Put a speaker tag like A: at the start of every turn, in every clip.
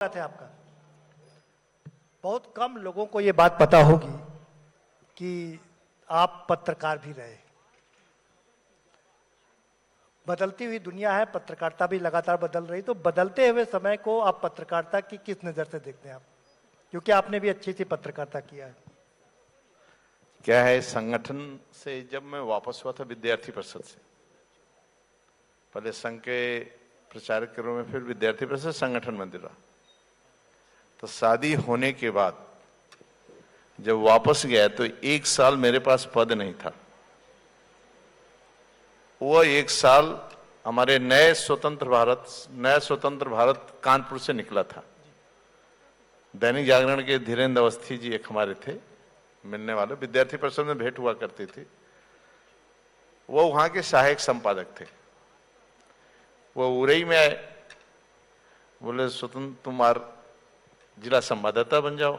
A: बात है आपका। बहुत कम लोगों को ये बात पता होगी कि आप पत्रकार भी रहे। बदलती हुई दुनिया है, पत्रकारिता भी लगातार बदल रही, तो बदलते हुए समय को आप पत्रकारिता की किस नजर से देखते हैं आप? क्योंकि आपने भी अच्छी सी पत्रकारिता किया है।
B: क्या है, संगठन से जब मैं वापस हुआ था विद्यार्थी परिषद से, पहले संघ के प्रचारक के रूप में, फिर विद्यार्थी परिषद संगठन मंत्री रहा। तो शादी होने के बाद जब वापस गया तो एक साल मेरे पास पद नहीं था। वो एक साल हमारे नया स्वतंत्र भारत कानपुर से निकला था। दैनिक जागरण के धीरेन्द्र अवस्थी जी एक हमारे थे मिलने वाले, विद्यार्थी परिषद में भेंट हुआ करती थी। वो वहां के सहायक संपादक थे। वो उरई में आए, बोले स्वतंत्र तुम्हार जिला संवाददाता बन जाओ,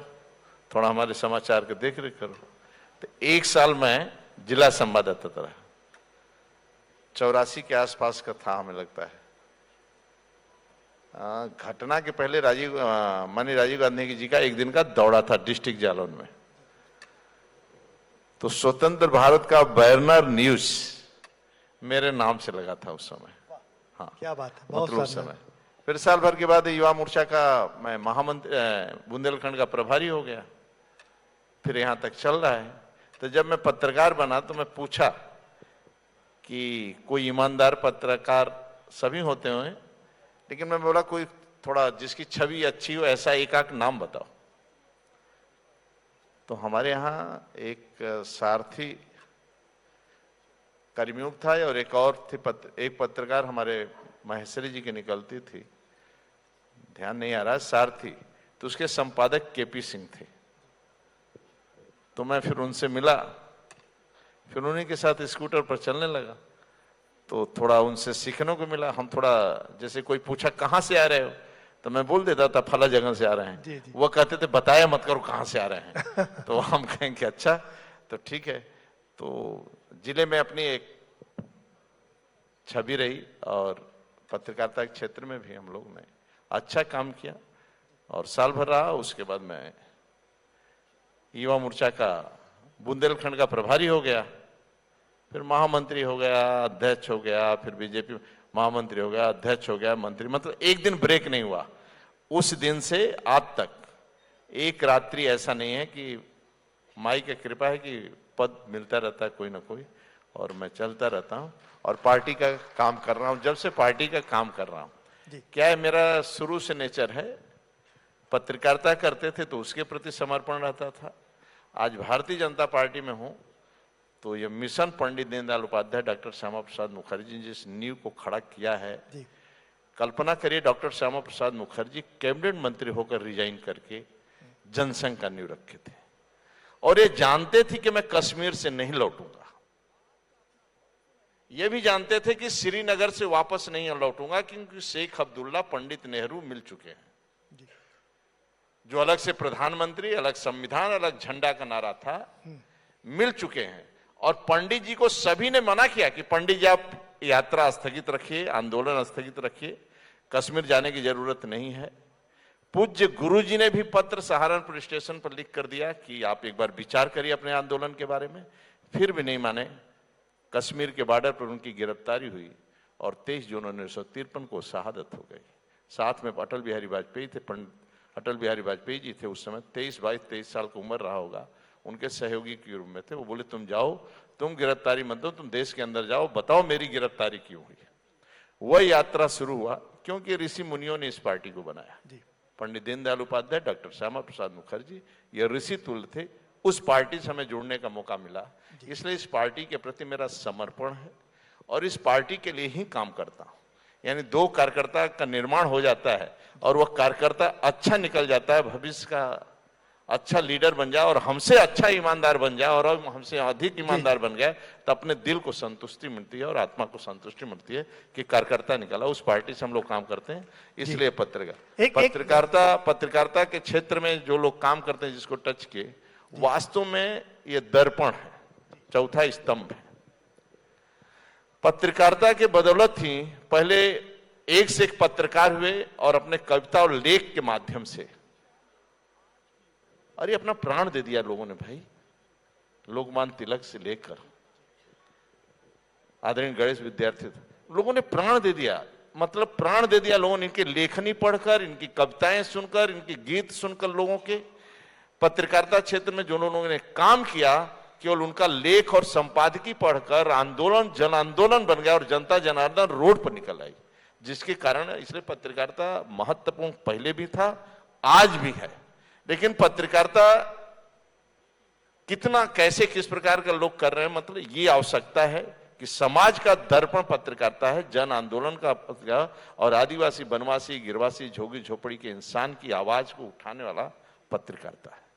B: थोड़ा हमारे समाचार की देख रेख करो। तो एक साल मैं जिला संवाददाता रहा। 84 के आसपास का था हमें लगता है। घटना के पहले माननीय राजीव गांधी जी का एक दिन का दौरा था डिस्ट्रिक्ट जालौन में। तो स्वतंत्र भारत का बैनर न्यूज मेरे नाम से लगा था उस समय। हाँ, क्या बात है, बहुत उस समय। फिर साल भर के बाद युवा मोर्चा का मैं महामंत्री, बुंदेलखंड का प्रभारी हो गया। फिर यहां तक चल रहा है। तो जब मैं पत्रकार बना तो मैं पूछा कि कोई ईमानदार पत्रकार सभी होते हैं, लेकिन मैं बोला कोई थोड़ा जिसकी छवि अच्छी हो ऐसा एक आध नाम बताओ। तो हमारे यहाँ एक सारथी कर्मयोग था और एक और थी एक पत्रकार हमारे महेश्वरी जी की निकलती थी, ध्यान नहीं आ रहा, सारथी। तो उसके संपादक केपी सिंह थे। तो मैं फिर उनसे मिला, फिर उन्हीं के साथ स्कूटर पर चलने लगा। तो थोड़ा उनसे सीखने को मिला। हम थोड़ा, जैसे कोई पूछा कहाँ से आ रहे हो, तो मैं बोल देता था फला जगह से आ रहे हैं। जी। वो कहते थे बताया मत करो कहाँ से आ रहे हैं। तो हम कहेंगे अच्छा तो ठीक है। तो जिले में अपनी एक छवि रही और पत्रकारिता के क्षेत्र में भी हम लोग ने अच्छा काम किया और साल भर रहा। उसके बाद मैं युवा मोर्चा का बुंदेलखंड का प्रभारी हो गया, फिर महामंत्री हो गया, अध्यक्ष हो गया, फिर बीजेपी महामंत्री हो गया, अध्यक्ष हो गया, मंत्री। मतलब एक दिन ब्रेक नहीं हुआ। उस दिन से आज तक एक रात्रि ऐसा नहीं है कि माई की कृपा है कि पद मिलता रहता है कोई ना कोई, और मैं चलता रहता हूं और पार्टी का काम कर रहा हूं। जब से पार्टी का काम कर रहा हूं, क्या है, मेरा शुरू से नेचर है, पत्रकारिता करते थे तो उसके प्रति समर्पण रहता था। आज भारतीय जनता पार्टी में हूं तो ये मिशन पंडित दीनदयाल उपाध्याय डॉक्टर श्यामा प्रसाद मुखर्जी ने जिस नींव को खड़ा किया है, कल्पना करिए डॉक्टर श्यामा प्रसाद मुखर्जी कैबिनेट मंत्री होकर रिजाइन करके जनसंघ का नींव रखे थे और ये जानते थे कि मैं कश्मीर से नहीं लौटूंगा। ये भी जानते थे कि श्रीनगर से वापस नहीं लौटूंगा, क्योंकि शेख अब्दुल्ला, पंडित नेहरू मिल चुके हैं। जो अलग से प्रधानमंत्री, अलग संविधान, अलग झंडा का नारा था, मिल चुके हैं। और पंडित जी को सभी ने मना किया कि पंडित जी आप यात्रा स्थगित रखिए, आंदोलन स्थगित रखिए, कश्मीर जाने की जरूरत नहीं है। पूज्य गुरु जी ने भी पत्र सहारनपुर स्टेशन पर लिख कर दिया कि आप एक बार विचार करिए अपने आंदोलन के बारे में। फिर भी नहीं माने। कश्मीर के बॉर्डर पर उनकी गिरफ्तारी हुई और 23 जून 1953 को शहादत हो गई। साथ में अटल बिहारी वाजपेयी थे। अटल बिहारी वाजपेयी जी थे उस समय, 23 साल की उम्र रहा होगा, उनके सहयोगी के रूप में थे। वो बोले तुम जाओ, तुम गिरफ्तारी मत दो, तुम देश के अंदर जाओ, बताओ मेरी गिरफ्तारी क्यों हुई। वह यात्रा शुरू हुआ क्योंकि ऋषि मुनियों ने इस पार्टी को बनाया। पंडित दीनदयाल उपाध्याय, डॉक्टर श्यामा प्रसाद मुखर्जी, ये ऋषि तुल्य थे। उस पार्टी से हमें जुड़ने का मौका मिला, इसलिए इस पार्टी के प्रति मेरा समर्पण है और इस पार्टी के लिए ही काम करता हूं। यानी दो कार्यकर्ता का निर्माण हो जाता है और वह कार्यकर्ता अच्छा निकल जाता है, भविष्य का अच्छा लीडर बन जाए और हमसे अच्छा ईमानदार बन जाए और हमसे अधिक ईमानदार बन गया, तो अपने दिल को संतुष्टि मिलती है और आत्मा को संतुष्टि मिलती है कि कार्यकर्ता निकला। उस पार्टी से हम लोग काम करते हैं। इसलिए पत्रकारिता के क्षेत्र में जो लोग काम करते हैं, जिसको टच किए, वास्तव में ये दर्पण है, चौथा स्तंभ है। पत्रकारिता के बदौलत ही पहले एक से एक पत्रकार हुए और अपने कविता और लेख के माध्यम से अरे अपना प्राण दे दिया लोगों ने भाई। लोकमान्य तिलक से लेकर आदरणीय गणेश विद्यार्थी लोगों ने प्राण दे दिया, मतलब प्राण दे दिया लोगों ने। इनकी लेखनी पढ़कर, इनकी कविताएं सुनकर, इनके गीत सुनकर, लोगों के पत्रकारिता क्षेत्र में जो लोगों ने काम किया, केवल उनका लेख और संपादकीय पढ़कर आंदोलन जन आंदोलन बन गया और जनता जनार्दन रोड पर निकल आई, जिसके कारण इसलिए पत्रकारिता महत्वपूर्ण पहले भी था, आज भी है। लेकिन पत्रकारिता कितना, कैसे, किस प्रकार का लोग कर रहे हैं, मतलब ये आवश्यकता है कि समाज का दर्पण पत्रकारिता है, जन आंदोलन का पत्रकार और आदिवासी, वनवासी, गिरवासी, झोगी झोपड़ी के इंसान की आवाज को उठाने वाला पत्रकारिता है।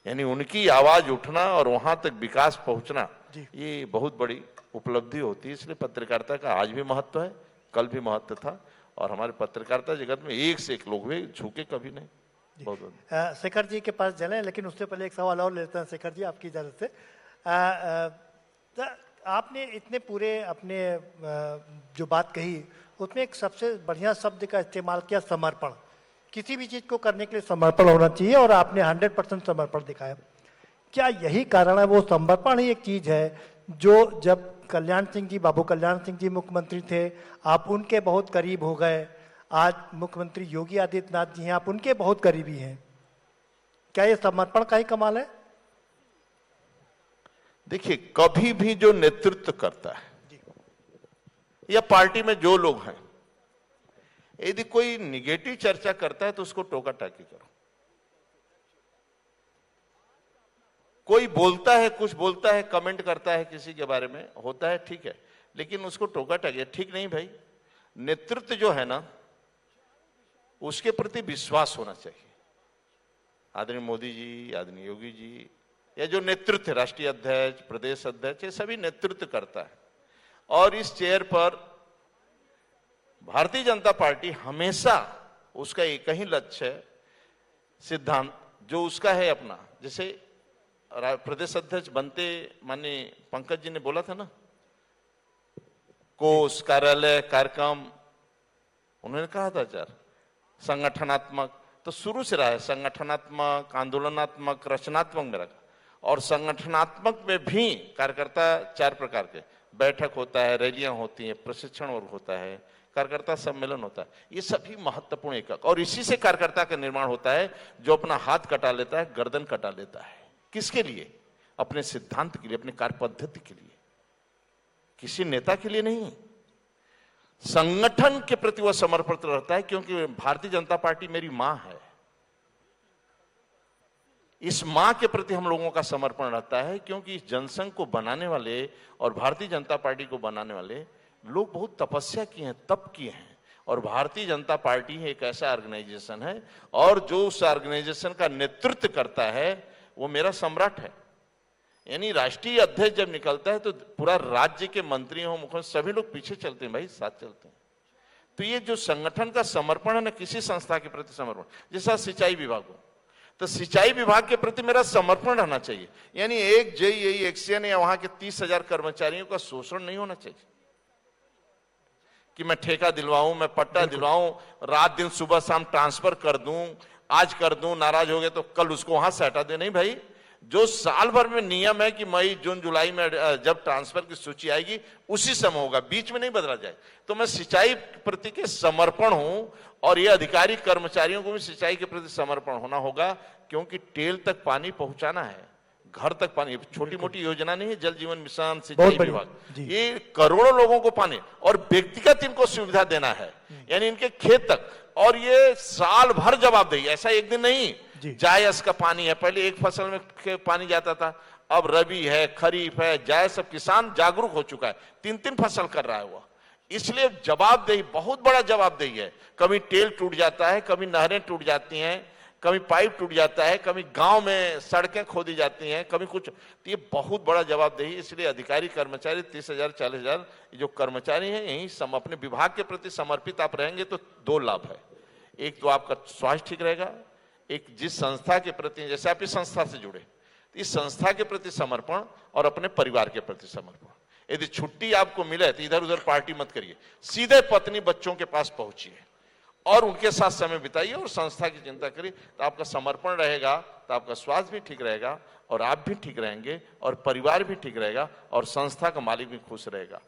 B: यानी उनकी आवाज उठना और वहां तक विकास पहुंचना, ये बहुत बड़ी उपलब्धि होती है। इसलिए पत्रकारिता का आज भी महत्व है, कल भी महत्व था, और हमारे पत्रकारिता जगत में एक से एक लोग हुए, झुके कभी नहीं। बहुत
A: शेखर जी के पास चले, लेकिन उससे पहले एक सवाल और लेते हैं शेखर जी, आपकी इजाजत से। आपने इतने पूरे अपने जो बात कही उसमें एक सबसे बढ़िया शब्द का इस्तेमाल किया, समर्पण। किसी भी चीज को करने के लिए समर्पण होना चाहिए और आपने 100% समर्पण दिखाया। क्या यही कारण है, वो समर्पण ही एक चीज है जो जब कल्याण सिंह जी, बाबू कल्याण सिंह जी मुख्यमंत्री थे, आप उनके बहुत करीब हो गए, आज मुख्यमंत्री योगी आदित्यनाथ जी हैं, आप उनके बहुत करीबी हैं, क्या ये समर्पण का ही कमाल है?
B: देखिए, कभी भी जो नेतृत्व करता है या पार्टी में जो लोग हैं, यदि कोई निगेटिव चर्चा करता है तो उसको टोका टाकी करो। कोई बोलता है, कुछ बोलता है, कमेंट करता है किसी के बारे में, होता है, ठीक है, लेकिन उसको टोका टाकी ठीक नहीं भाई। नेतृत्व जो है ना, उसके प्रति विश्वास होना चाहिए। आदरणीय मोदी जी, आदरणीय योगी जी, या जो नेतृत्व है, राष्ट्रीय अध्यक्ष, प्रदेश अध्यक्ष, ये सभी नेतृत्व करता है। और इस चेयर पर भारतीय जनता पार्टी हमेशा, उसका एक ही लक्ष्य है, सिद्धांत जो उसका है अपना। जैसे प्रदेश अध्यक्ष बनते माननीय पंकज जी ने बोला था ना, कोष, कार्यालय, कार्यक्रम, उन्होंने कहा था चार, संगठनात्मक, तो शुरू से रहा है संगठनात्मक, आंदोलनात्मक, रचनात्मक में रखा। और संगठनात्मक में भी कार्यकर्ता 4 प्रकार के, बैठक होता है, रैलियां होती हैं, प्रशिक्षण वर्ग होता है, कार्यकर्ता सम्मेलन होता है, ये सभी महत्वपूर्ण एकक। और इसी से कार्यकर्ता का निर्माण होता है, जो अपना हाथ कटा लेता है, गर्दन कटा लेता है। किसके लिए? अपने सिद्धांत के लिए, अपने कार्य पद्धति के लिए, किसी नेता के लिए नहीं। संगठन के प्रति वह समर्पित रहता है, क्योंकि भारतीय जनता पार्टी मेरी मां है। इस मां के प्रति हम लोगों का समर्पण रहता है, क्योंकि इस जनसंघ को बनाने वाले और भारतीय जनता पार्टी को बनाने वाले लोग बहुत तपस्या किए हैं, तप किए हैं। और भारतीय जनता पार्टी एक ऐसा ऑर्गेनाइजेशन है, और जो उस ऑर्गेनाइजेशन का नेतृत्व करता है वो मेरा सम्राट है। यानी राष्ट्रीय अध्यक्ष जब निकलता है तो पूरा राज्य के मंत्री हो, मुख्यमंत्री, सभी लोग पीछे चलते हैं भाई, साथ चलते हैं। तो ये जो संगठन का समर्पण है ना, किसी संस्था के प्रति समर्पण, जैसा सिंचाई विभाग हो, तो सिंचाई विभाग के प्रति मेरा समर्पण रहना चाहिए। यानी एक जेईई, एक्सीएन या वहां के 30,000 कर्मचारियों का शोषण नहीं होना चाहिए कि मैं ठेका दिलवाऊं, मैं पट्टा दिलवाऊं, रात दिन सुबह शाम ट्रांसफर कर दूं, आज कर दूं, नाराज हो गए तो कल उसको वहां से हटा दे। नहीं भाई, जो साल भर में नियम है कि मई, जून, जुलाई में जब ट्रांसफर की सूची आएगी उसी समय होगा, बीच में नहीं बदला जाए। तो मैं सिंचाई के प्रति के समर्पण हूं, और ये अधिकारी कर्मचारियों को भी सिंचाई के प्रति समर्पण होना होगा, क्योंकि टेल तक पानी पहुंचाना है, घर तक पानी। छोटी मोटी योजना नहीं है, जल जीवन मिशन, सिंचाई विभाग, ये करोड़ों लोगों को पानी और व्यक्तिगत इनको सुविधा देना है, यानी इनके खेत तक। और ये साल भर जवाबदेही, ऐसा एक दिन नहीं। जायज का पानी है, पहले एक फसल में पानी जाता था, अब रबी है, खरीफ है, जायज, सब किसान जागरूक हो चुका है, 3-3 फसल कर रहा है वो। इसलिए जवाबदेही, बहुत बड़ा जवाबदेही है। कभी टेल टूट जाता है, कभी नहरें टूट जाती हैं, कभी पाइप टूट जाता है, कभी गांव में सड़कें खोदी जाती हैं, कभी कुछ। तो ये बहुत बड़ा जवाबदेही। इसलिए अधिकारी कर्मचारी 30,000 40,000 जो कर्मचारी हैं, यही अपने विभाग के प्रति समर्पित आप रहेंगे तो 2 लाभ है। एक तो आपका स्वास्थ्य ठीक रहेगा, एक जिस संस्था के प्रति, जैसे आप इस संस्था से जुड़े, इस संस्था के प्रति समर्पण और अपने परिवार के प्रति समर्पण, यदि छुट्टी आपको मिले तो इधर उधर पार्टी मत करिए, सीधे पत्नी बच्चों के पास पहुंचिए और उनके साथ समय बिताइए और संस्था की चिंता करिए। तो आपका समर्पण रहेगा तो आपका स्वास्थ्य भी ठीक रहेगा और आप भी ठीक रहेंगे और परिवार भी ठीक रहेगा और संस्था का मालिक भी खुश रहेगा।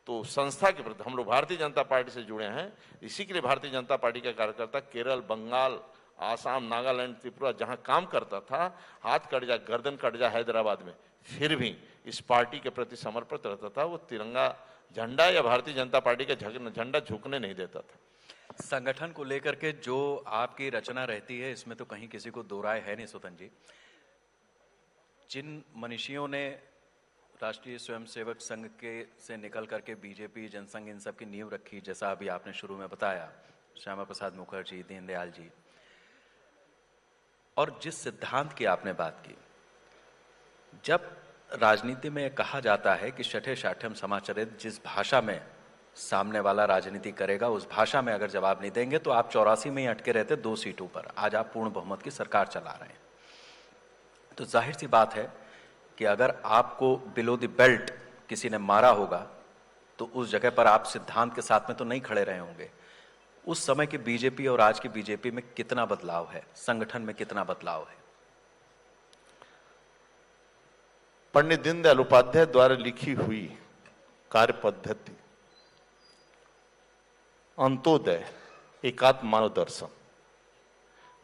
B: तो संस्था के प्रति हम लोग भारतीय जनता पार्टी से जुड़े हैं, इसी के लिए भारतीय जनता पार्टी का कार्यकर्ता केरल, बंगाल, आसाम, नागालैंड, त्रिपुरा जहां काम करता था, हाथ कट जा गर्दन कट जा हैदराबाद में, फिर भी इस पार्टी के प्रति समर्पित रहता था। वो तिरंगा झंडा या भारतीय जनता पार्टी का झंडा झुकने नहीं देता था।
C: संगठन को लेकर के जो आपकी रचना रहती है, इसमें तो कहीं किसी को दो राय है नहीं सुतन जी। जिन मनीषियों ने राष्ट्रीय स्वयंसेवक संघ के से निकल करके बीजेपी, जनसंघ, इन सब की नींव रखी, जैसा अभी आपने शुरू में बताया, श्यामा प्रसाद मुखर्जी, दीनदयाल जी, और जिस सिद्धांत की आपने बात की, जब राजनीति में कहा जाता है कि शठे शाठ्यम समाचरित, जिस भाषा में सामने वाला राजनीति करेगा उस भाषा में अगर जवाब नहीं देंगे तो आप 84 में ही अटके रहते 2 सीटों पर। आज आप पूर्ण बहुमत की सरकार चला रहे हैं। तो जाहिर सी बात है कि अगर आपको बिलो द बेल्ट किसी ने मारा होगा तो उस जगह पर आप सिद्धांत के साथ में तो नहीं खड़े रहे होंगे। उस समय की बीजेपी और आज की बीजेपी में कितना बदलाव है, संगठन में कितना बदलाव है?
B: पंडित दीनदयाल उपाध्याय द्वारा लिखी हुई कार्य पद्धति, अंत्योदय, एकात्म मानव दर्शन,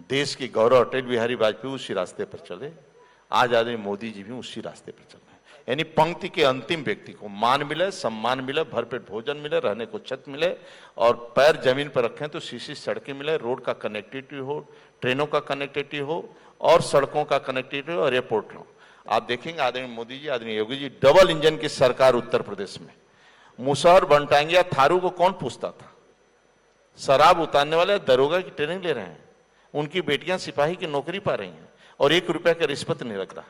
B: देश के गौरव अटल बिहारी वाजपेयी उसी रास्ते पर चले, आज आदरणीय मोदी जी भी उसी रास्ते पर चल रहे हैं। यानी पंक्ति के अंतिम व्यक्ति को मान मिले, सम्मान मिले, भरपेट भोजन मिले, रहने को छत मिले और पैर जमीन पर रखें तो शीशी सड़कें मिले, रोड का कनेक्टिविटी हो, ट्रेनों का कनेक्टिविटी हो और सड़कों का कनेक्टिविटी हो और एयरपोर्ट हो। आप देखेंगे आदरणीय मोदी जी, आदरणीय योगी जी, डबल इंजन की सरकार उत्तर प्रदेश में। मुसहर, बनटांगिया, थारू को कौन पूछता था? शराब उतारने वाले दरोगा की ट्रेनिंग ले रहे हैं, उनकी बेटियां सिपाही की नौकरी पा रही हैं और 1 रुपया का रिश्वत नहीं लग रहा।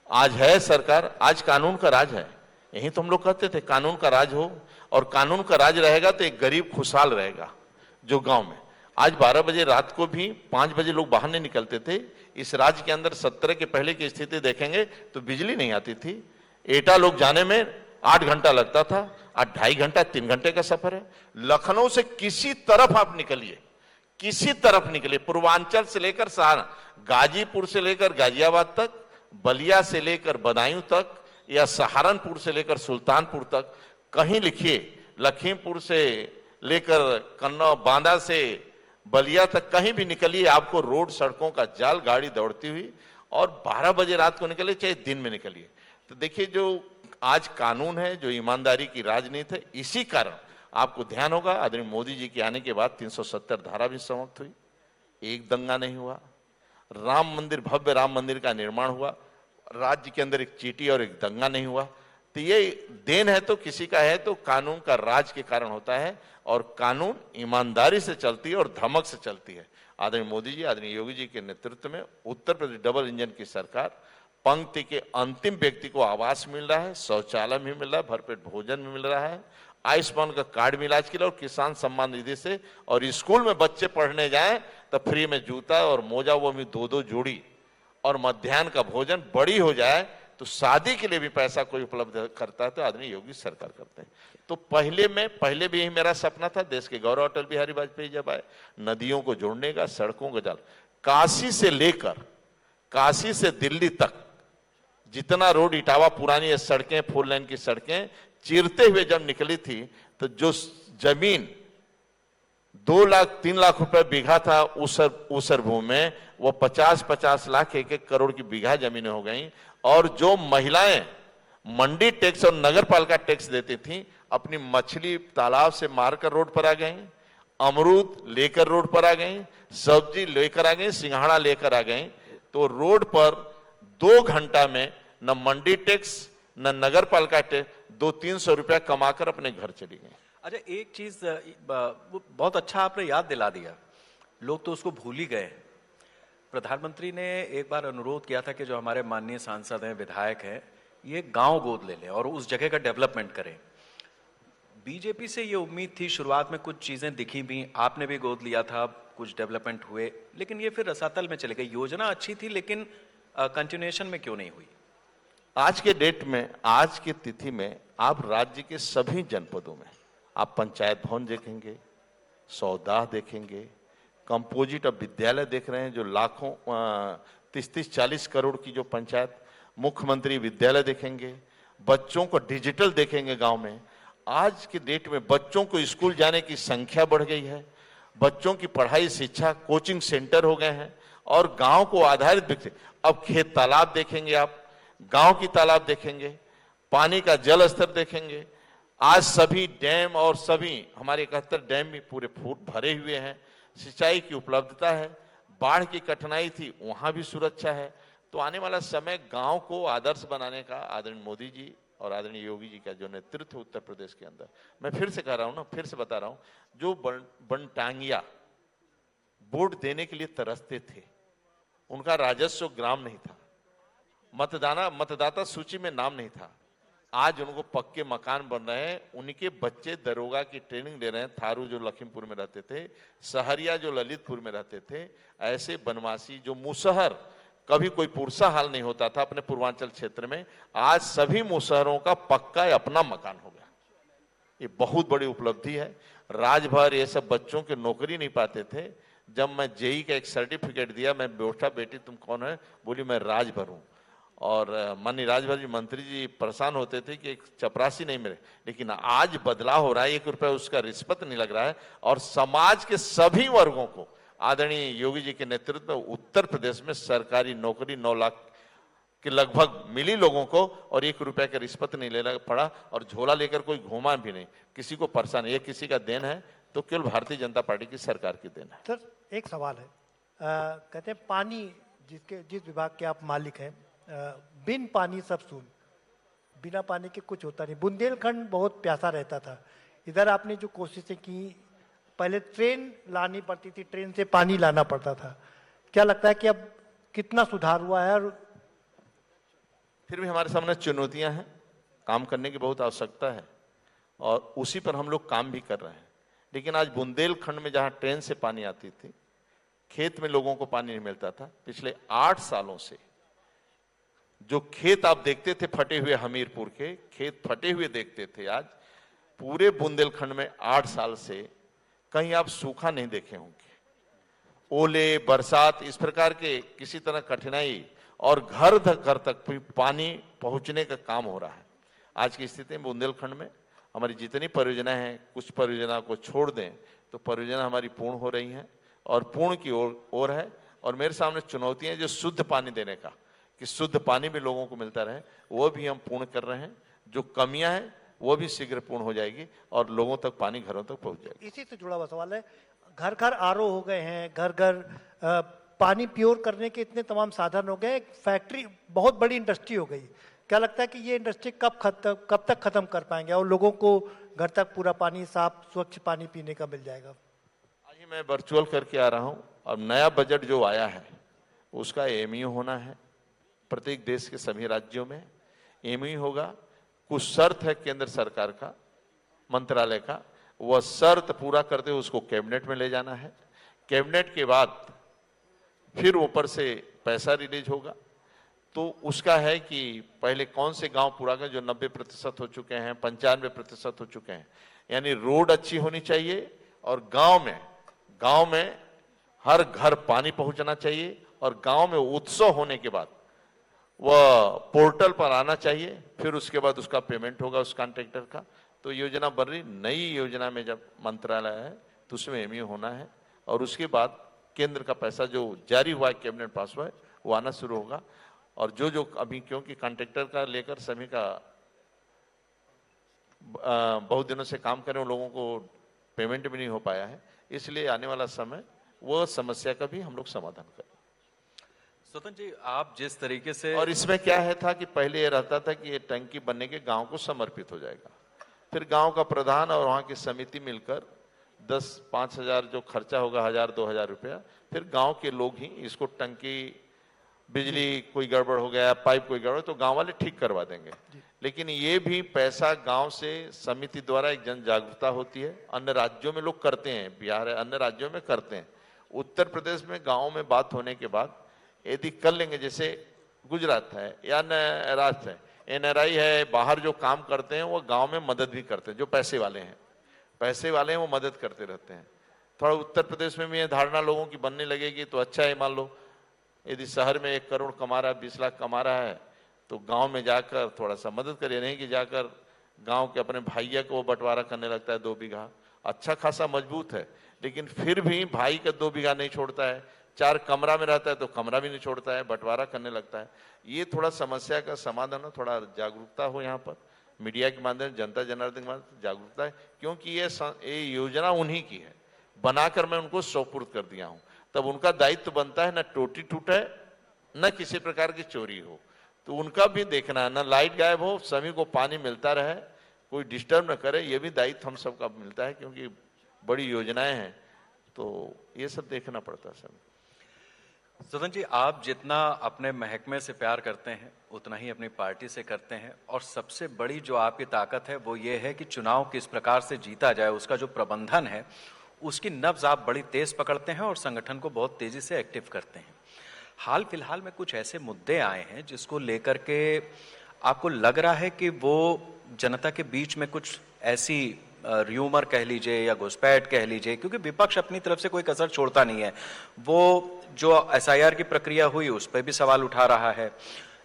B: आज है सरकार, आज कानून का राज है। यही तो हम लोग कहते थे कानून का राज हो, और कानून का राज रहेगा तो एक गरीब खुशहाल रहेगा जो गांव में। आज 12 बजे रात को भी 5 बजे लोग बाहर नहीं निकलते थे। इस राज्य के अंदर 70 के पहले की स्थिति देखेंगे तो बिजली नहीं आती थी, एटा लोग जाने में 8 घंटा लगता था, आज 2.5 घंटा 3 घंटे का सफर है। लखनऊ से किसी तरफ आप निकलिए, किसी तरफ निकलिए, पूर्वांचल से लेकर सहारा, गाजीपुर से लेकर गाजियाबाद तक, बलिया से लेकर बदायूं तक या सहारनपुर से लेकर सुल्तानपुर तक, कहीं लिखिए, लखीमपुर से लेकर कन्नौज, बांदा से बलिया तक, कहीं भी निकलिए आपको रोड सड़कों का जाल, गाड़ी दौड़ती हुई, और 12 बजे रात को निकलिए चाहे दिन में निकलिए। तो देखिए जो आज कानून है, जो ईमानदारी की राजनीति है, इसी कारण आपको ध्यान होगा आदरणीय मोदी जी के आने के बाद 370 धारा भी समाप्त हुई, एक दंगा नहीं हुआ, राम मंदिर, भव्य राम मंदिर का निर्माण हुआ, राज्य के अंदर एक चींटी और एक दंगा नहीं हुआ। तो ये देन है तो किसी का है तो कानून का राज के कारण होता है, और कानून ईमानदारी से चलती है और धमक से चलती है। आदरणीय मोदी जी, आदरणीय योगी जी के नेतृत्व में उत्तर प्रदेश डबल इंजन की सरकार, पंक्ति के अंतिम व्यक्ति को आवास मिल रहा है, शौचालय भी मिल रहा है, भरपेट भोजन भी मिल रहा है, आयुष्मान का कार्ड भी इलाज के लिए, और किसान सम्मान निधि से, और स्कूल में बच्चे पढ़ने जाएं तो फ्री में जूता और मोजा, वो भी 2-2 जोड़ी, और मध्याह्न का भोजन बड़ी हो जाए तो शादी के लिए भी पैसा कोई उपलब्ध करता है तो आदरणीय योगी सरकार करते हैं। तो पहले भी यही मेरा सपना था, देश के गौरव अटल बिहारी वाजपेयी जब आए, नदियों को जोड़ने का, सड़कों को जाल, काशी से लेकर काशी से दिल्ली तक जितना रोड, इटावा पुरानी ये सड़कें, 4 लेन की सड़कें चीरते हुए जब निकली थी, तो जो जमीन 2 लाख 3 लाख रुपए बीघा था ऊसर भूमि में, वो 50-50 लाख 1-1 करोड़ की बीघा जमीनें हो गई। और जो महिलाएं मंडी टैक्स और नगर पालिका टैक्स देती थी, अपनी मछली तालाब से मारकर रोड पर आ गई, अमरूद लेकर रोड पर आ गई, सब्जी लेकर आ गई, सिंघाड़ा लेकर आ गई। तो रोड पर 2 घंटा में न मंडी टैक्स न नगर पालिका टैक्स, 200-300 रुपया कमाकर अपने घर चली गई।
C: अच्छा, एक चीज बहुत अच्छा आपने याद दिला दिया, लोग तो उसको भूल ही गए। प्रधानमंत्री ने एक बार अनुरोध किया था कि जो हमारे माननीय सांसद हैं, विधायक हैं, ये गांव गोद ले लें और उस जगह का डेवलपमेंट करें। बीजेपी से ये उम्मीद थी, शुरुआत में कुछ चीजें दिखी भी, आपने भी गोद लिया था, कुछ डेवलपमेंट हुए, लेकिन ये फिर रसातल में चले गए। योजना अच्छी थी लेकिन कंटिन्यूएशन में क्यों नहीं हुई?
B: आज के डेट में, आज की तिथि में आप राज्य के सभी जनपदों में आप पंचायत भवन देखेंगे, सौदाह देखेंगे, कंपोजिट अब विद्यालय देख रहे हैं जो लाखों 30-40 करोड़ की जो पंचायत, मुख्यमंत्री विद्यालय देखेंगे, बच्चों को डिजिटल देखेंगे गांव में। आज के डेट में बच्चों को स्कूल जाने की संख्या बढ़ गई है, बच्चों की पढ़ाई शिक्षा कोचिंग सेंटर हो गए हैं और गांव को आधारित विकसित। अब खेत तालाब देखेंगे आप, गांव की तालाब देखेंगे, पानी का जल स्तर देखेंगे। आज सभी डैम और सभी हमारे 71 डैम भी पूरे फूट भरे हुए हैं, सिंचाई की उपलब्धता है, बाढ़ की कठिनाई थी वहां भी सुरक्षा है। तो आने वाला समय गांव को आदर्श बनाने का आदरणीय मोदी जी और आदरणीय योगी जी का जो नेतृत्व उत्तर प्रदेश के अंदर, मैं फिर से कह रहा हूं ना, फिर से बता रहा हूं, जो बनटांगिया वोट देने के लिए तरसते थे, उनका राजस्व ग्राम नहीं था, मतदाता सूची में नाम नहीं था, आज उनको पक्के मकान बन रहे हैं, उनके बच्चे दरोगा की ट्रेनिंग ले रहे हैं। थारू जो लखीमपुर में रहते थे, सहरिया जो ललितपुर में रहते थे, ऐसे बनवासी जो मुसहर कभी कोई पुरसा हाल नहीं होता था अपने पूर्वांचल क्षेत्र में, आज सभी मुसहरों का पक्का अपना मकान हो गया। ये बहुत बड़ी उपलब्धि है। राजभर ये सब बच्चों के नौकरी नहीं पाते थे। जब मैं जेई का एक सर्टिफिकेट दिया, मैं बेटा बेटी तुम कौन है, बोली मैं राजभर हूं। और माननीय राजभर जी मंत्री जी परेशान होते थे कि एक चपरासी नहीं मिले, लेकिन आज बदलाव हो रहा है, 1 रुपया उसका रिश्वत नहीं लग रहा है और समाज के सभी वर्गों को आदरणीय योगी जी के नेतृत्व में उत्तर प्रदेश में सरकारी नौकरी 9 लाख के लगभग मिली लोगों को और 1 रुपया का रिश्वत नहीं लेना पड़ा और झोला लेकर कोई घूमा भी नहीं, किसी को परेशान। ये किसी का देन है तो केवल भारतीय जनता पार्टी की सरकार की देन है।
A: सर एक सवाल है, कहते हैं पानी जिस विभाग के आप मालिक हैं, बिन पानी सब सून, बिना पानी के कुछ होता नहीं। बुंदेलखंड बहुत प्यासा रहता था, इधर आपने जो कोशिशें की, पहले ट्रेन लानी पड़ती थी, ट्रेन से पानी लाना पड़ता था, क्या लगता है कि अब कितना सुधार हुआ है? और
B: फिर भी हमारे सामने चुनौतियां हैं, काम करने की बहुत आवश्यकता है और उसी पर हम लोग काम भी कर रहे हैं। लेकिन आज बुंदेलखंड में जहां ट्रेन से पानी आती थी, खेत में लोगों को पानी नहीं मिलता था। पिछले 8 सालों से जो खेत आप देखते थे फटे हुए, हमीरपुर के खेत फटे हुए देखते थे, आज पूरे बुंदेलखंड में 8 साल से कहीं आप सूखा नहीं देखे होंगे। ओले, बरसात, इस प्रकार के किसी तरह कठिनाई और घर तक पानी पहुंचने का काम हो रहा है। आज की स्थिति में बुंदेलखंड में हमारी जितनी परियोजनाएं हैं, कुछ परियोजना को छोड़ दें तो परियोजना हमारी पूर्ण हो रही हैं और पूर्ण की ओर है। और मेरे सामने चुनौतियां जो शुद्ध पानी देने का, कि शुद्ध पानी भी लोगों को मिलता रहे, वो भी हम पूर्ण कर रहे हैं। जो कमियां हैं वो भी शीघ्र पूर्ण हो जाएगी और लोगों तक पानी घरों तक पहुंच जाएगी।
A: इसी से जुड़ा हुआ सवाल है, घर घर आरओ हो गए हैं, घर घर पानी प्योर करने के इतने तमाम साधन हो गए, एक फैक्ट्री, बहुत बड़ी इंडस्ट्री हो गई। क्या लगता है कि ये इंडस्ट्री कब तक खत्म कर पाएंगे और लोगों को घर तक पूरा पानी, साफ स्वच्छ पानी पीने का मिल जाएगा?
B: आज मैं वर्चुअल करके आ रहा हूं और नया बजट जो आया है उसका एमयू होना है। प्रत्येक देश के सभी राज्यों में एमयू होगा। कुछ शर्त है केंद्र सरकार का, मंत्रालय का, वह शर्त पूरा करते हुए उसको कैबिनेट में ले जाना है। कैबिनेट के बाद फिर ऊपर से पैसा रिलीज होगा। तो उसका है कि पहले कौन से गांव पूरा कर, जो 90% हो चुके हैं, 95% हो चुके हैं, यानी रोड अच्छी होनी चाहिए और गांव में हर घर पानी पहुंचना चाहिए और गांव में उत्सव होने के बाद वह पोर्टल पर आना चाहिए। फिर उसके बाद उसका पेमेंट होगा उस कॉन्ट्रैक्टर का। तो योजना बन रही, नई योजना में जब मंत्रालय है तो उसमें एमयू होना है और उसके बाद केंद्र का पैसा जो जारी हुआ है, कैबिनेट पास हुआ है, वो आना शुरू होगा। और जो अभी, क्योंकि कॉन्ट्रैक्टर का लेकर सभी का बहुत दिनों से काम करें, उन लोगों को पेमेंट भी नहीं हो पाया है, इसलिए आने वाला समय वो समस्या का भी हम लोग समाधान करें।
C: स्वतंत्र जी, आप जिस तरीके से,
B: और इसमें क्या है था कि पहले ये रहता था कि ये टंकी बनने के गांव को समर्पित हो जाएगा, फिर गांव का प्रधान और वहां की समिति मिलकर 10-5 हजार जो खर्चा होगा, 1000-2000 रुपया, फिर गांव के लोग ही इसको, टंकी, बिजली कोई गड़बड़ हो गया, पाइप कोई गड़बड़, तो गांव वाले ठीक करवा देंगे। लेकिन ये भी पैसा गांव से समिति द्वारा एक जन जागरूकता होती है। अन्य राज्यों में लोग करते हैं, बिहार है, अन्य राज्यों में करते हैं। उत्तर प्रदेश में गांव में बात होने के बाद यदि कर लेंगे, जैसे गुजरात है या अन्य राज्य है, एनआरआई है, बाहर जो काम करते हैं वो गांव में मदद भी करते हैं, जो पैसे वाले हैं वो मदद करते रहते हैं। थोड़ा उत्तर प्रदेश में भी ये धारणा लोगों की बनने लगेगी तो अच्छा है। मान लो यदि शहर में 1 करोड़ कमा रहा है, 20 लाख कमा रहा है, तो गांव में जाकर थोड़ा सा मदद करिए, नहीं कि जाकर गांव के अपने भाइया को बंटवारा करने लगता है 2 बीघा। अच्छा खासा मजबूत है, लेकिन फिर भी भाई का 2 बीघा नहीं छोड़ता है, 4 कमरा में रहता है तो कमरा भी नहीं छोड़ता है, बंटवारा करने लगता है। ये थोड़ा समस्या का समाधान हो, थोड़ा जागरूकता हो यहाँ पर, मीडिया के माध्यम, जनता जनार्दन के माध्यम जागरूकता है, क्योंकि ये योजना उन्हीं की है, बनाकर मैं उनको सुपुर्द कर दिया हूँ। तब उनका दायित्व बनता है न टूटी टूटे, न किसी प्रकार की चोरी हो, तो उनका भी देखना है, न लाइट गायब हो, सभी को पानी मिलता रहे, कोई डिस्टर्ब न करे, ये भी दायित्व हम सबका मिलता है, क्योंकि बड़ी योजनाएं हैं, तो ये सब देखना पड़ता है सब।
C: सुदन जी, आप जितना अपने महकमे से प्यार करते हैं उतना ही अपनी पार्टी से करते हैं, और सबसे बड़ी जो आपकी ताकत है वो ये है कि चुनाव किस प्रकार से जीता जाए, उसका जो प्रबंधन है उसकी नब्ज आप बड़ी तेज पकड़ते हैं और संगठन को बहुत तेजी से एक्टिव करते हैं। हाल फिलहाल में कुछ ऐसे मुद्दे आए हैं जिसको लेकर के आपको लग रहा है कि वो जनता के बीच में कुछ ऐसी र्यूमर कह लीजिए या घुसपैठ कह लीजिए, क्योंकि विपक्ष अपनी तरफ से कोई कसर छोड़ता नहीं है। वो जो एसआईआर की प्रक्रिया हुई उस पर भी सवाल उठा रहा है,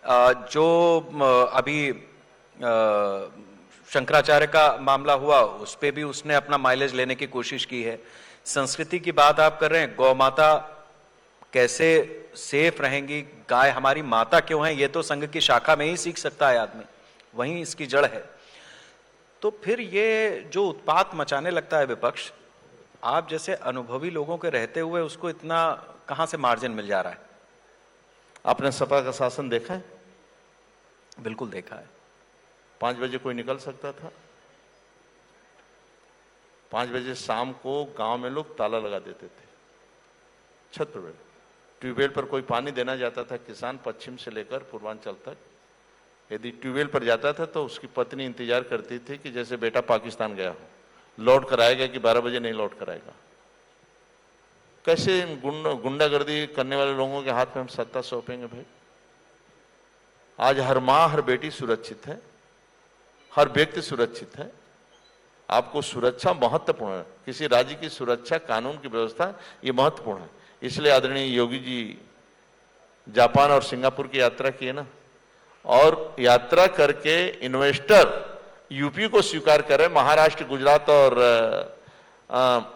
C: जो अभी शंकराचार्य का मामला हुआ उस पर भी उसने अपना माइलेज लेने की कोशिश की है। संस्कृति की बात आप कर रहे हैं, गौ माता कैसे सेफ रहेंगी, गाय हमारी माता क्यों है, ये तो संघ की शाखा में ही सीख सकता है आदमी, वहीं इसकी जड़ है। तो फिर ये जो उत्पात मचाने लगता है विपक्ष, आप जैसे अनुभवी लोगों के रहते हुए उसको इतना कहां से मार्जिन मिल जा रहा है?
B: आपने सपा का शासन देखा है?
C: बिल्कुल देखा है।
B: 5 बजे कोई निकल सकता था? 5 बजे शाम को गांव में लोग ताला लगा देते थे छत पर। ट्यूबवेल पर कोई पानी देना जाता था, किसान पश्चिम से लेकर पूर्वांचल तक, यदि ट्यूबवेल पर जाता था तो उसकी पत्नी इंतजार करती थी कि जैसे बेटा पाकिस्तान गया हो, लौट कर आएगा कि 12 बजे नहीं लौट कर आएगा। कैसे गुंडागर्दी करने वाले लोगों के हाथ में हम सत्ता सौंपेंगे भाई? आज हर माँ हर बेटी सुरक्षित है, हर व्यक्ति सुरक्षित है। आपको सुरक्षा महत्वपूर्ण है, किसी राज्य की सुरक्षा, कानून की व्यवस्था ये महत्वपूर्ण है। इसलिए आदरणीय योगी जी जापान और सिंगापुर की यात्रा की है ना, और यात्रा करके इन्वेस्टर यूपी को स्वीकार करे, महाराष्ट्र, गुजरात और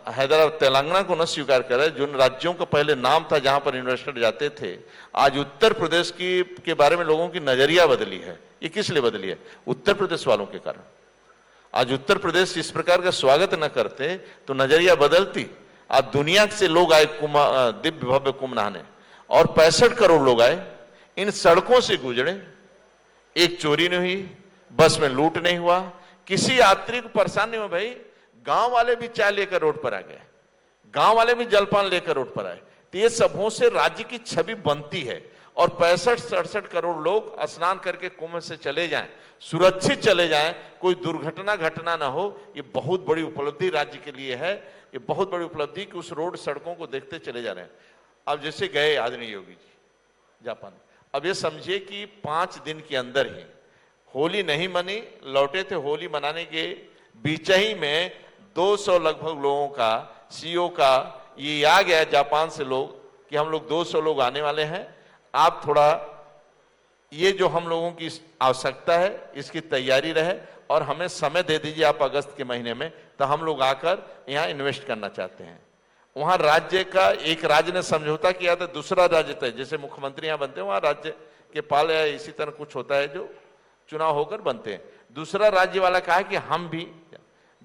B: हैदराबाद, तेलंगाना को न स्वीकार करे, जिन राज्यों का पहले नाम था जहां पर इन्वेस्टर जाते थे। आज उत्तर प्रदेश के बारे में लोगों की नजरिया बदली है। ये किस लिए बदली है? उत्तर प्रदेश वालों के कारण। आज उत्तर प्रदेश इस प्रकार का स्वागत न करते तो नजरिया बदलती। आज दुनिया से लोग आए दिव्य भव्य कुंभ नहाने, और 65 करोड़ लोग आए, इन सड़कों से गुजरे, एक चोरी नहीं हुई, बस में लूट नहीं हुआ, किसी यात्री को परेशानी में भाई। गांव वाले भी चाय लेकर रोड पर आ गए, गांव वाले भी जलपान लेकर रोड पर आए। तो ये सबों से राज्य की छवि बनती है। और 65-67 करोड़ लोग स्नान करके कुंभ से चले जाएं, सुरक्षित चले जाएं, कोई दुर्घटना घटना ना हो, ये बहुत बड़ी उपलब्धि राज्य के लिए है। ये बहुत बड़ी उपलब्धि कि उस रोड सड़कों को देखते चले जा रहे हैं। अब जैसे गए आदरणीय योगी जी जापान, अब ये समझिए कि 5 दिन के अंदर ही होली नहीं मनी, लौटे थे होली मनाने के बीच ही में 200 लगभग लोगों का, सीओ का ये आ गया जापान से लोग कि हम लोग 200 लोग आने वाले हैं, आप थोड़ा ये जो हम लोगों की आवश्यकता है इसकी तैयारी रहे और हमें समय दे दीजिए आप अगस्त के महीने में, तो हम लोग आकर यहाँ इन्वेस्ट करना चाहते हैं। वहां राज्य का एक राज्य ने समझौता किया था, दूसरा राज्य तय, जैसे मुख्यमंत्री यहाँ बनते हैं वहां राज्य के पाल या इसी तरह कुछ होता है जो चुनाव होकर बनते हैं। दूसरा राज्य वाला कहा कि हम भी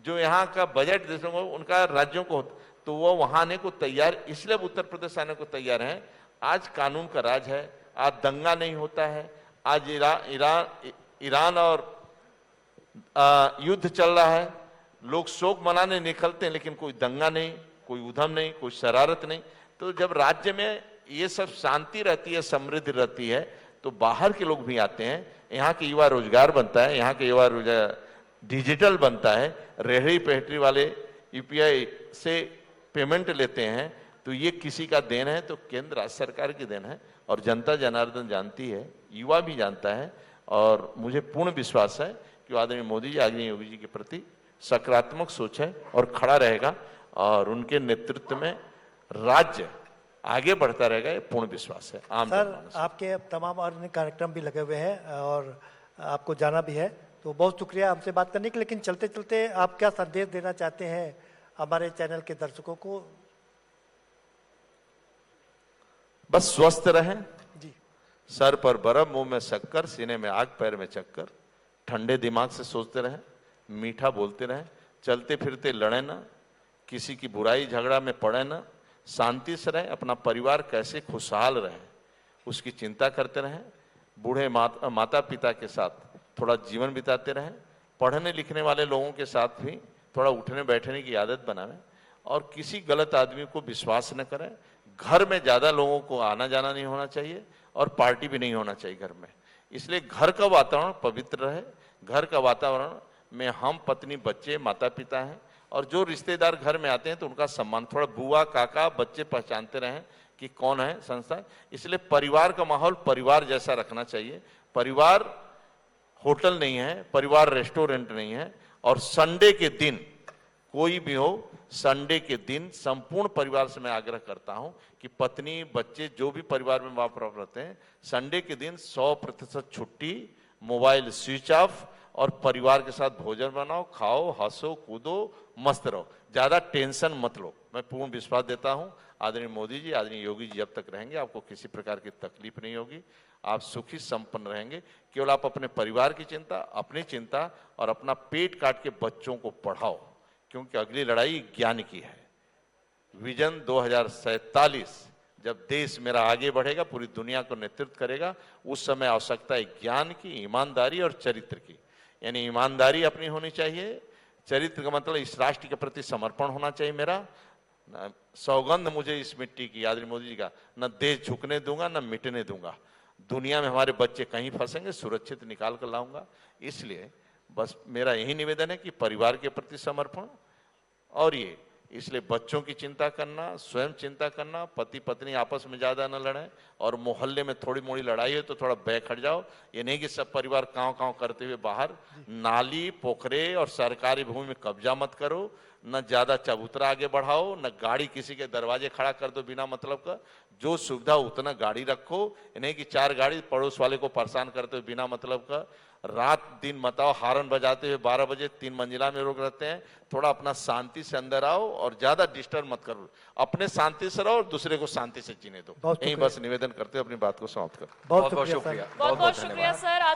B: जो यहाँ का बजट देशों को उनका राज्यों को, तो वो वहां आने को तैयार, इसलिए उत्तर प्रदेश आने को तैयार है। आज कानून का राज है, आज दंगा नहीं होता है। आज ईरान और युद्ध चल रहा है, लोग शोक मनाने निकलते हैं, लेकिन कोई दंगा नहीं, कोई उधम नहीं, कोई शरारत नहीं। तो जब राज्य में ये सब शांति रहती है, समृद्धि रहती है, तो बाहर के लोग भी आते हैं। यहाँ के युवा रोजगार बनता है, यहाँ के युवा रोजगार डिजिटल बनता है, रेहड़ी पहटरी वाले यूपीआई से पेमेंट लेते हैं। तो ये किसी का देन है? तो केंद्र राज्य सरकार की देन है। और जनता जनार्दन जानती है, युवा भी जानता है, और मुझे पूर्ण विश्वास है कि आदरणीय मोदी जी, आदरणीय योगी जी के प्रति सकारात्मक सोच है और खड़ा रहेगा और उनके नेतृत्व में राज्य आगे बढ़ता रहेगा, ये पूर्ण विश्वास है। आम
A: सर,
B: जनमानस।
A: आपके तमाम अन्य कार्यक्रम भी लगे हुए हैं और आपको जाना भी है, तो बहुत शुक्रिया हमसे बात करने के लिए। लेकिन चलते चलते आप क्या संदेश देना चाहते हैं हमारे चैनल के दर्शकों को?
B: बस स्वस्थ रहें,
A: जी,
B: सर पर बर्फ, मुंह में शक्कर, सीने में आग, पैर में चक्कर, ठंडे दिमाग से सोचते रहें, मीठा बोलते रहें, चलते फिरते लड़े ना, किसी की बुराई झगड़ा में पड़े ना, शांति से रहें, अपना परिवार कैसे खुशहाल रहे उसकी चिंता करते रहें, बूढ़े माता पिता के साथ थोड़ा जीवन बिताते रहें, पढ़ने लिखने वाले लोगों के साथ भी थोड़ा उठने बैठने की आदत बनावें और किसी गलत आदमी को विश्वास न करें। घर में ज़्यादा लोगों को आना जाना नहीं होना चाहिए और पार्टी भी नहीं होना चाहिए घर में। इसलिए घर का वातावरण पवित्र रहे, घर का वातावरण में हम पत्नी बच्चे माता पिता हैं और जो रिश्तेदार घर में आते हैं तो उनका सम्मान, थोड़ा बुआ काका बच्चे पहचानते रहें कि कौन है संस्था। इसलिए परिवार का माहौल परिवार जैसा रखना चाहिए। परिवार होटल नहीं है, परिवार रेस्टोरेंट नहीं है। और संडे के दिन कोई भी हो, संडे के दिन संपूर्ण परिवार से मैं आग्रह करता हूं कि पत्नी बच्चे जो भी परिवार में वहां पर रहते हैं, संडे के दिन 100% छुट्टी, मोबाइल स्विच ऑफ और परिवार के साथ भोजन बनाओ, खाओ, हंसो, कूदो, मस्त रहो, ज्यादा टेंशन मत लो। मैं पूर्ण विश्वास देता हूं आदरणीय मोदी जी, आदरणीय योगी जी जब तक रहेंगे आपको किसी प्रकार की तकलीफ नहीं होगी, आप सुखी संपन्न रहेंगे। केवल आप अपने परिवार की चिंता, अपनी चिंता और अपना पेट काट के बच्चों को पढ़ाओ, क्योंकि अगली लड़ाई ज्ञान की है। विजन 2047 जब देश मेरा आगे बढ़ेगा, पूरी दुनिया को नेतृत्व करेगा, उस समय आवश्यकता है ज्ञान की, ईमानदारी और चरित्र की। यानी ईमानदारी अपनी होनी चाहिए, चरित्र का मतलब इस राष्ट्र के प्रति समर्पण होना चाहिए मेरा। सौगंध मुझे इस मिट्टी की, आदरणीय मोदी जी का, न देश झुकने दूंगा न मिटने दूंगा। दुनिया में हमारे बच्चे कहीं फंसेंगे, सुरक्षित निकाल कर लाऊंगा। इसलिए बस मेरा यही निवेदन है कि परिवार के प्रति समर्पण और ये, इसलिए बच्चों की चिंता करना, स्वयं चिंता करना, पति पत्नी आपस में ज्यादा न लड़ें और मोहल्ले में थोड़ी मोड़ी लड़ाई है तो थोड़ा बैक हट जाओ। ये नहीं कि सब परिवार कांव कांव करते हुए बाहर। नाली पोखरे और सरकारी भूमि में कब्जा मत करो, न ज्यादा चबूतरा आगे बढ़ाओ, न गाड़ी किसी के दरवाजे खड़ा कर दो बिना मतलब का। जो सुविधा उतना गाड़ी रखो, नहीं कि 4 गाड़ी पड़ोस वाले को परेशान करते हुए बिना मतलब का। रात दिन बताओ हारन बजाते हुए 12 बजे 3 मंजिला में लोग रहते हैं। थोड़ा अपना शांति से अंदर आओ और ज्यादा डिस्टर्ब मत करो, अपने शांति से रहो और दूसरे को शांति से जीने दो। यही बस निवेदन करते हुए अपनी बात को समाप्त करो।
A: बहुत
C: बहुत
A: शुक्रिया
C: शुक्रिया,
A: सर।
D: बहुत बहुत शुक्रिया सर। आज